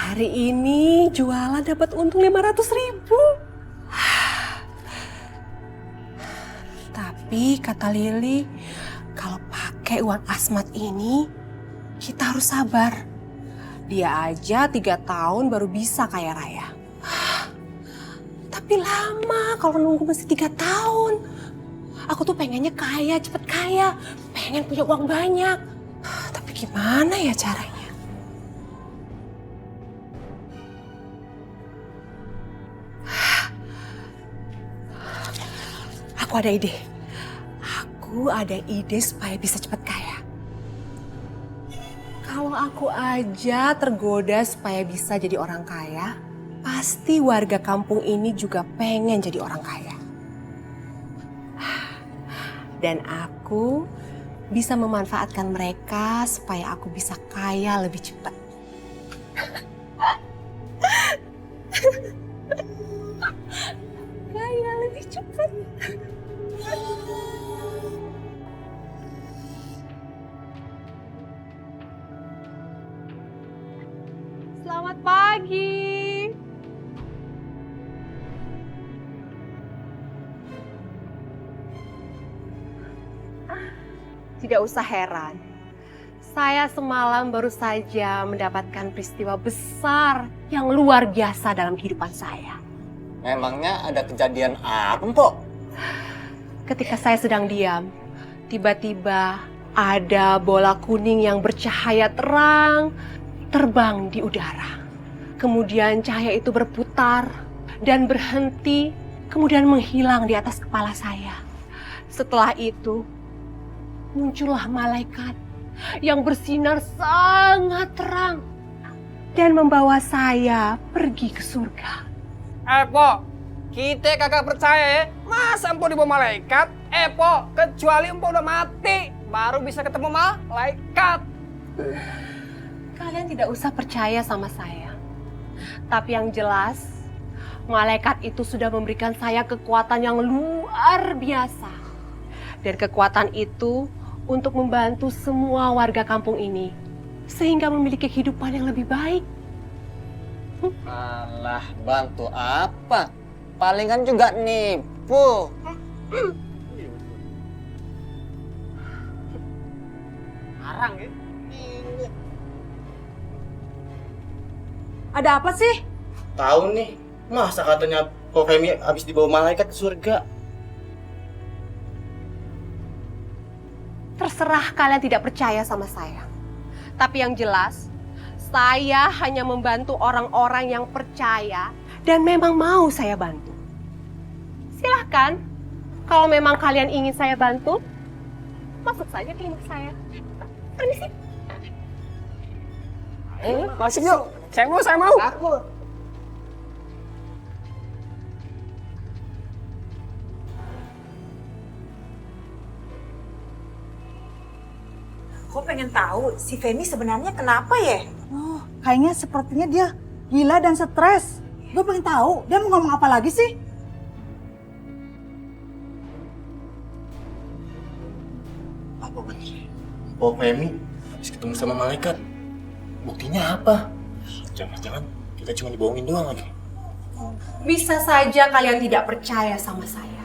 Hari ini jualan dapat untung 500.000. Tapi kata Lili, kalau pakai uang Asmat ini, kita harus sabar. Dia aja 3 tahun baru bisa kaya raya. Tapi lama kalau nunggu mesti 3 tahun. Aku tuh pengennya kaya, cepet kaya. Pengen punya uang banyak. Tapi gimana ya caranya? Aku ada ide. Aku ada ide supaya bisa cepat kaya. Kalau aku aja tergoda supaya bisa jadi orang kaya, pasti warga kampung ini juga pengen jadi orang kaya. Dan aku bisa memanfaatkan mereka supaya aku bisa kaya lebih cepat. Kaya lebih cepat. Selamat pagi. Tidak usah heran. Saya semalam baru saja mendapatkan peristiwa besar yang luar biasa dalam kehidupan saya. Memangnya ada kejadian apa, Mpok? Ketika saya sedang diam, tiba-tiba ada bola kuning yang bercahaya terang terbang di udara. Kemudian cahaya itu berputar dan berhenti, kemudian menghilang di atas kepala saya. Setelah itu, muncullah malaikat yang bersinar sangat terang dan membawa saya pergi ke surga. Pok, kita kagak percaya ya. Masa Empok dibawa malaikat? Pok, kecuali Empok udah mati, baru bisa ketemu malaikat. Kalian tidak usah percaya sama saya. Tapi yang jelas, malaikat itu sudah memberikan saya kekuatan yang luar biasa. Dan kekuatan itu untuk membantu semua warga kampung ini. Sehingga memiliki kehidupan yang lebih baik. Alah, bantu apa? Palingan juga nipu. Arang ya? Ada apa sih? Tahu nih, masa katanya Ko Femi habis dibawa malaikat ke surga? Terserah kalian tidak percaya sama saya. Tapi yang jelas, saya hanya membantu orang-orang yang percaya dan memang mau saya bantu. Silahkan, kalau memang kalian ingin saya bantu, masuk saja ke rumah saya. Permisi. Masuk yuk. Saya mau. Aku. Kok pengen tahu si Femi sebenarnya kenapa ya? Oh, kayaknya sepertinya dia gila dan stres. Gue pengen tahu, dia mau ngomong apa lagi sih? Apa bener? Ko Femi habis ketemu sama malaikat. Buktinya apa? Jangan-jangan kita cuma dibohongin doang lagi. Bisa saja kalian tidak percaya sama saya.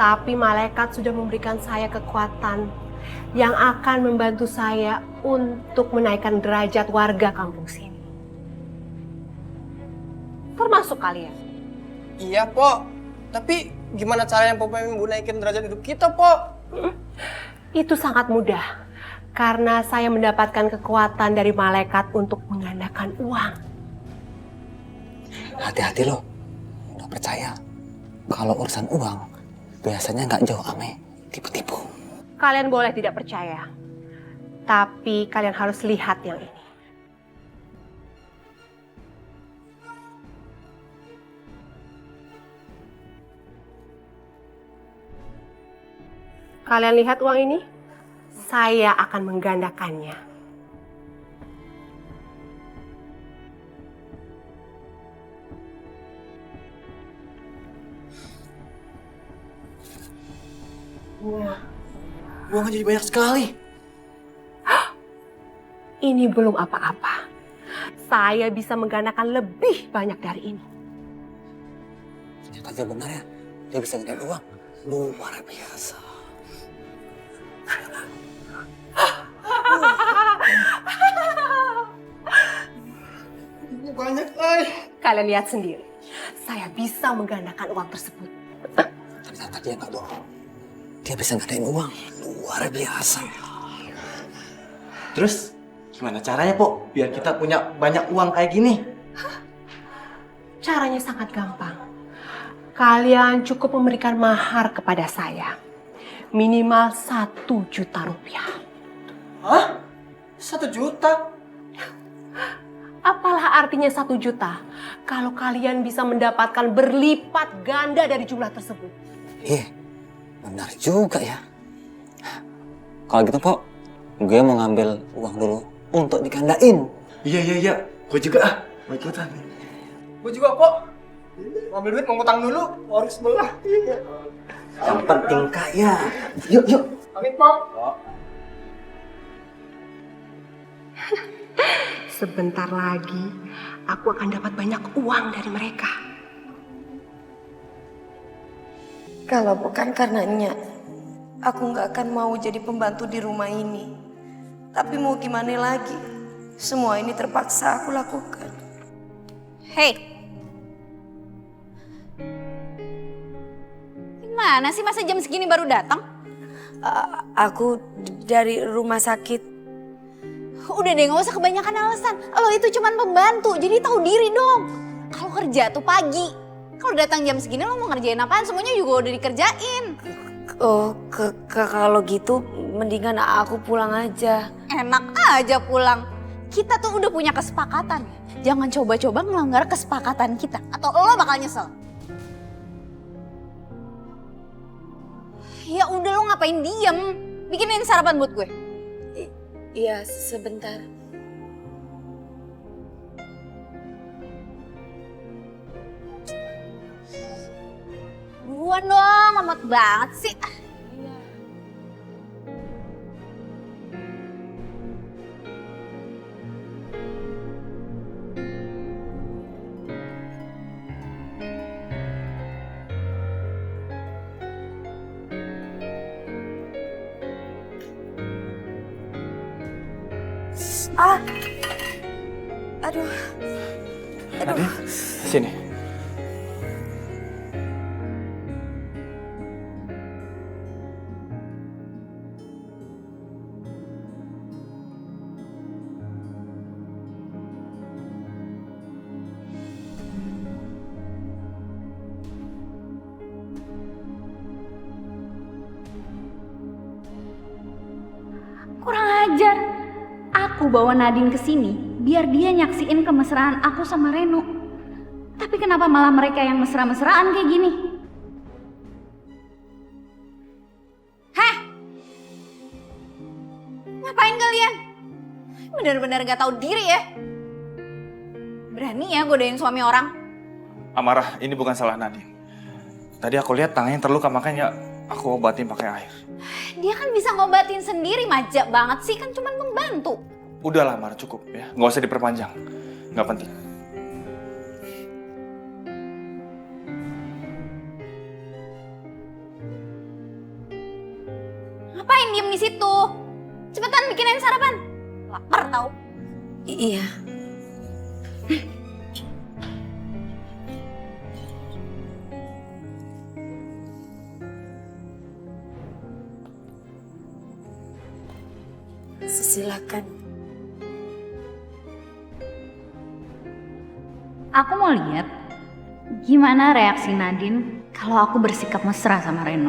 Tapi malaikat sudah memberikan saya kekuatan yang akan membantu saya untuk menaikkan derajat warga kampung sini. Termasuk kalian. Iya, Pok. Tapi gimana caranya Pok pengen naikin derajat hidup kita, Pok? Itu sangat mudah. Karena saya mendapatkan kekuatan dari malaikat untuk menggandakan uang. Hati-hati loh. Nggak percaya. Kalau urusan uang, biasanya nggak jauh ame. Tipu-tipu. Kalian boleh tidak percaya, tapi kalian harus lihat yang ini. Kalian lihat uang ini? Saya akan menggandakannya. Wah. Uangnya jadi banyak sekali. Ini belum apa-apa. saya bisa menggandakan lebih banyak dari ini. Ternyata dia benar ya. Dia bisa gandain uang. Luar biasa. Banyak, ay. Kalian lihat sendiri, saya bisa menggandakan uang tersebut. Ternyata dia nggak bohong. Dia bisa gandain uang. Luar biasa. Terus gimana caranya, Po? Biar kita punya banyak uang kayak gini. Caranya sangat gampang. Kalian cukup memberikan mahar kepada saya. Minimal 1 juta rupiah. Hah? 1 juta? Apalah artinya 1 juta kalau kalian bisa mendapatkan berlipat ganda dari jumlah tersebut? Iya, benar juga ya. Kalau gitu, Po, gue mau ngambil uang dulu untuk digandain. Iya. Gue juga mau ikutan. Gue juga, Pok. Ngambil duit, mau ngutang dulu. Warung sebelah. Yang penting kaya. Yuk. Amin, Pok. Sebentar lagi aku akan dapat banyak uang dari mereka. Kalau bukan karenanya, aku nggak akan mau jadi pembantu di rumah ini. Tapi mau gimana lagi? Semua ini terpaksa aku lakukan. Hei, gimana sih masa jam segini baru datang? Aku dari rumah sakit. Udah deh, gak usah kebanyakan alasan. Lo itu cuman pembantu, jadi tahu diri dong. Kalau kerja tuh pagi. Kalau datang jam segini lo mau ngerjain apaan? Semuanya juga udah dikerjain. Oh, kalau gitu mendingan aku pulang aja. Enak aja pulang. Kita tuh udah punya kesepakatan. Jangan coba-coba ngelanggar kesepakatan kita. Atau lo bakal nyesel. Ya udah, lo ngapain diem? Bikinin sarapan buat gue. Iya, sebentar. Buruan dong, amat banget sih. Aduh. Nadine, sini. Kurang ajar. Aku bawa Nadine ke sini biar dia nyaksiin kemesraan aku sama Reno. Tapi kenapa malah mereka yang mesra-mesraan kayak gini? Hah? Ngapain kalian? Bener-bener gak tahu diri ya? Berani ya godain suami orang? Amarah, ini bukan salah Nadine. Tadi aku lihat tangannya terluka, makanya aku obatin pakai air. Dia kan bisa ngobatin sendiri, majak banget sih, kan cuma membantu. Udahlah Amar, cukup ya. Nggak usah diperpanjang. Nggak penting. Ngapain diem di situ? Cepetan bikinin sarapan. Lapar tau. Iya. Silakan. Aku mau lihat gimana reaksi Nadine kalau aku bersikap mesra sama Reno.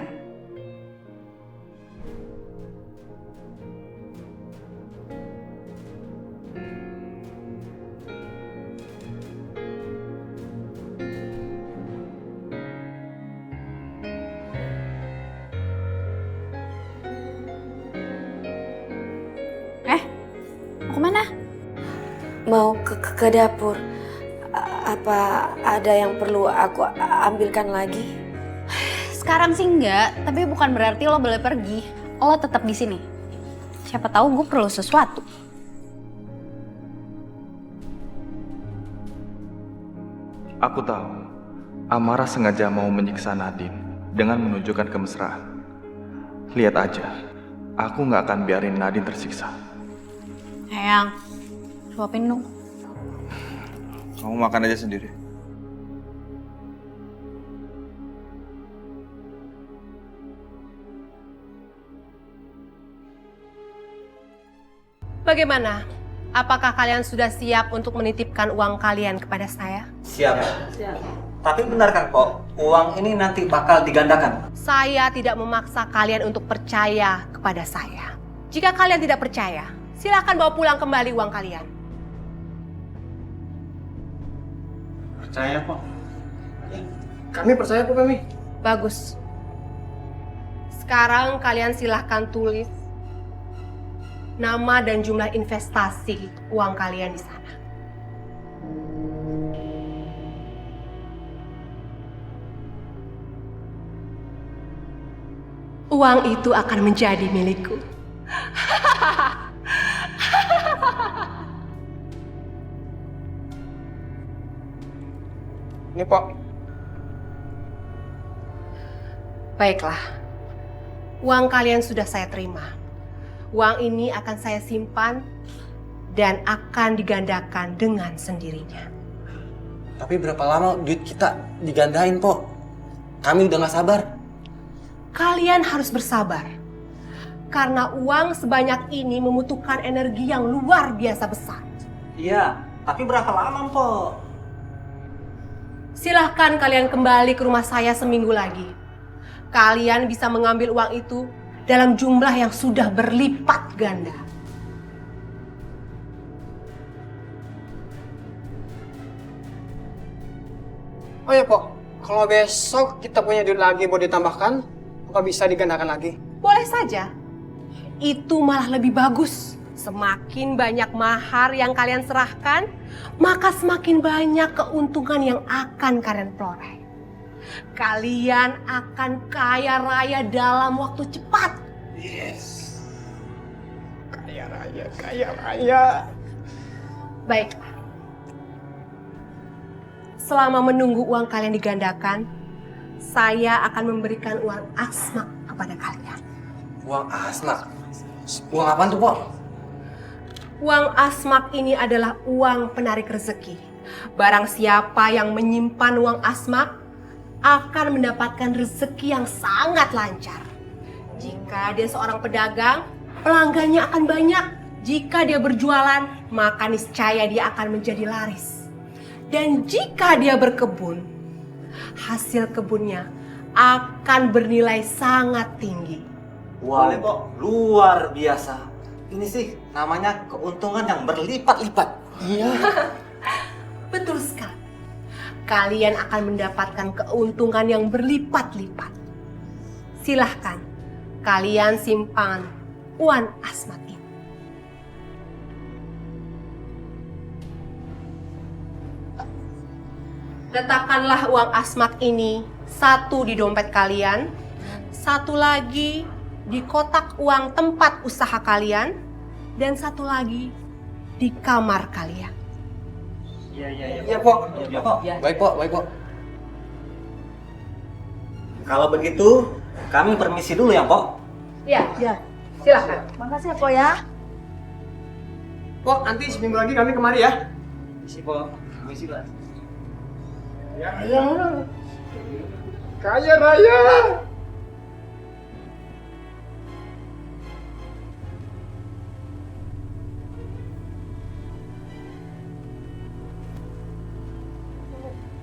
Mau kemana? Mau ke dapur. Apa ada yang perlu aku ambilkan lagi? Sekarang sih enggak, tapi bukan berarti lo boleh pergi. Lo tetap di sini. Siapa tahu gue perlu sesuatu. Aku tahu Amara sengaja mau menyiksa Nadine dengan menunjukkan kemesraan. Lihat aja, aku nggak akan biarin Nadine tersiksa. Eyang, suapin dong. Kamu makan aja sendiri. Bagaimana? Apakah kalian sudah siap untuk menitipkan uang kalian kepada saya? Siap. Tapi benar kan, Pok? Uang ini nanti bakal digandakan. Saya tidak memaksa kalian untuk percaya kepada saya. Jika kalian tidak percaya, silakan bawa pulang kembali uang kalian. Percaya, Pak. Kami percaya, Pak Femi. Bagus. Sekarang kalian silahkan tulis nama dan jumlah investasi uang kalian di sana. Uang itu akan menjadi milikku. Ini, Pak. Baiklah. Uang kalian sudah saya terima. Uang ini akan saya simpan dan akan digandakan dengan sendirinya. Tapi berapa lama duit kita digandain, Pok? Kami udah gak sabar. Kalian harus bersabar. Karena uang sebanyak ini membutuhkan energi yang luar biasa besar. Iya, tapi berapa lama, Pok? Silahkan kalian kembali ke rumah saya seminggu lagi. Kalian bisa mengambil uang itu dalam jumlah yang sudah berlipat ganda. Oh ya, Pak. Kalau besok kita punya duit lagi mau ditambahkan, apa bisa digandakan lagi? Boleh saja. Itu malah lebih bagus. Semakin banyak mahar yang kalian serahkan, maka semakin banyak keuntungan yang akan kalian peroleh. Kalian akan kaya raya dalam waktu cepat. Yes. Kaya raya, kaya raya. Baiklah. Selama menunggu uang kalian digandakan, saya akan memberikan uang asma kepada kalian. Uang asma? Uang apaan tuh, Pok? Uang asmak ini adalah uang penarik rezeki. Barang siapa yang menyimpan uang asmak akan mendapatkan rezeki yang sangat lancar. Jika dia seorang pedagang, pelanggannya akan banyak. Jika dia berjualan, maka niscaya dia akan menjadi laris. Dan jika dia berkebun, hasil kebunnya akan bernilai sangat tinggi. Wow, Pok, luar biasa. Ini sih namanya keuntungan yang berlipat-lipat. Iya. Betul sekali. Kalian akan mendapatkan keuntungan yang berlipat-lipat. Silahkan, kalian simpan uang asmat ini. Letakkanlah uang asmat ini satu di dompet kalian, satu lagi di kotak uang tempat usaha kalian, dan satu lagi di kamar kalian. Iya, Pak. Iya, Pok. Baik, Pak. Baik, Pak. Kalau begitu, kami permisi dulu ya, Pok. Ya, Ya, silakan. makasih ya, Po ya. Pak, nanti seminggu lagi kami kemari ya. Permisi, Pok. Permisi, Pak. Kaya. Kaya raya.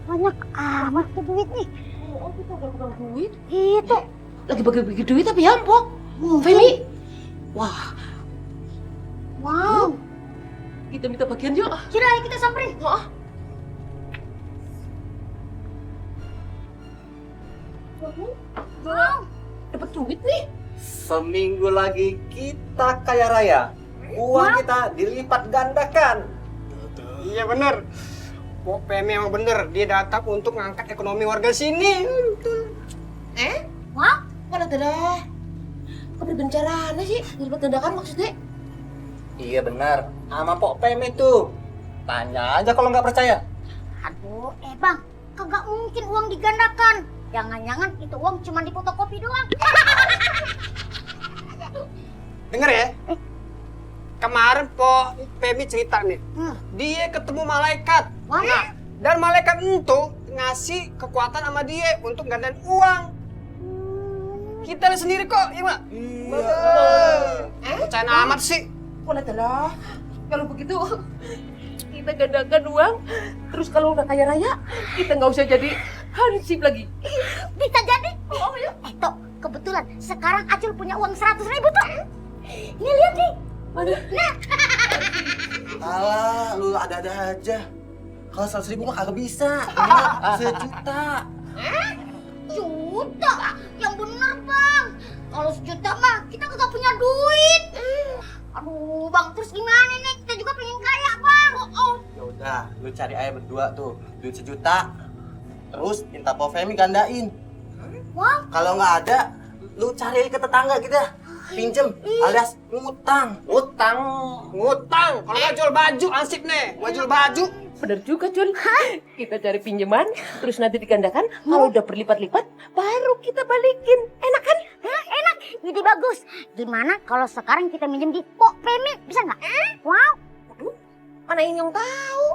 Banyak amat tuh duit nih. Oh, kita pegang duit? Itu. Lagi bagi-bagi duit tapi ya, Mpok. Femi. Wah. Wow. Kita minta bagian yuk. Kira ayo kita samperin. Wow. Dapat duit nih. Seminggu lagi kita kaya raya. Uang kita dilipat gandakan. Iya bener. Pok Femi emang bener. Dia datang untuk ngangkat ekonomi warga sini. Wah, mana ada? Kok berbencaraan sih? Dilipat gandakan maksudnya? Iya benar. Sama Pok Pem itu. Tanya aja kalau nggak percaya. Aduh, bang, kagak mungkin uang digandakan. Jangan-jangan itu uang cuma difotokopi doang. Denger ya. Kemarin Po Femi cerita nih. Dia ketemu malaikat. Nah, dan malaikat itu ngasih kekuatan sama dia untuk gandain uang. Kita lihat sendiri kok, iya mak? Percaya amat sih. Walah, kalau begitu kita gandakan uang, terus kalau udah kaya raya, kita nggak usah jadi hansip lagi. Bisa jadi. Oh iya. Tok, kebetulan sekarang Acul punya uang 100.000 tuh. Ini lihat nih. Mana? Alah, lu ada-ada aja. Kalau 100.000 mah kagak bisa. Ini sejuta. Juta? Yang bener bang. Kalau sejuta mah kita kagak punya duit. Aduh bang, terus gimana nih? Kita juga pengen kaya bang. Ya udah, lu cari aja berdua tuh, duit 1 juta. Terus minta Po Femi gandain. Wah. Kalau nggak ada, lu cari ke tetangga kita. Pinjem alias ngutang. Ngutang. Kalau nggak jual baju, ansip nih. Gua jual baju. Bener juga, Jun. Kita cari pinjaman, terus nanti digandakan. Kalau udah berlipat-lipat, baru kita balikin. Enak kan? Enak, ide bagus. Gimana kalau sekarang kita minjem di Po Femi? Bisa nggak? Wow. Mana yang tahu?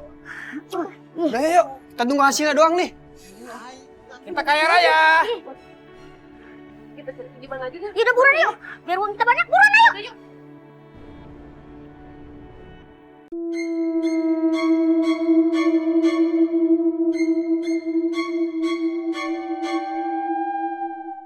Udah yuk, kita tunggu hasilnya doang nih. Kita kaya raya. Kita cari pinjaman aja deh. Yaudah buruan yuk. Biar uang kita banyak, buruan ayo.